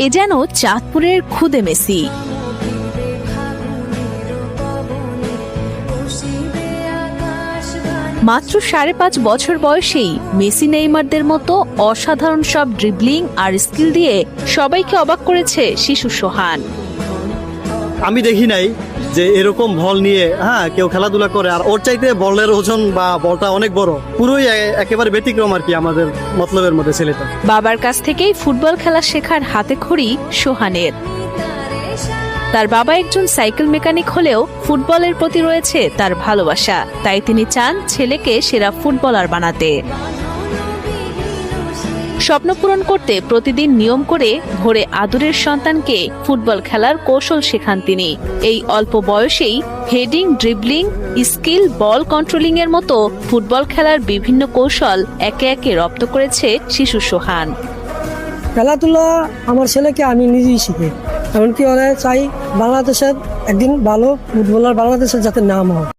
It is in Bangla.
এ যেন চাঁদপুরের খুদে মেসি। মাত্র 5.5 বছর বয়সেই মেসি নেইমারদের মতো অসাধারণ সব ড্রিবলিং আর স্কিল দিয়ে সবাইকে অবাক করেছে শিশু সোহান। আমি দেখি নাই যে এরকম বল নিয়ে কেউ খেলাধুলা করে, আর ওর চাইতে বলের ওজন বা বলটা অনেক বড়, পুরোই একেবারে ব্যতিক্রম আর কি আমাদের মতলবের মধ্যে ছেলেটা। বাবার কাছ থেকেই ফুটবল খেলা শেখার হাতেখড়ি সোহানের। তার বাবা একজন সাইকেল মেকানিক হলেও ফুটবলের প্রতি রয়েছে তার ভালোবাসা, তাই তিনি চান ছেলেকে সেরা ফুটবলার বানাতে। স্বপ্ন পূরণ করতে প্রতিদিন নিয়ম করে ভোরে আদরের সন্তানকে ফুটবল খেলার কৌশল শেখান তিনি। এই অল্প বয়সেই হেডিং, ড্রিবলিং, স্কিল, বল কন্ট্রোলিং এর মতো ফুটবল খেলার বিভিন্ন কৌশল একে একে রপ্ত করেছে শিশু সোহান। খেলাধুলা আমার ছেলেকে আমি নিজেই শিখি, এমনকি ওরা চাই বাংলাদেশের একদিন ভালো ফুটবলার বাংলাদেশের যাতে নাম হয়।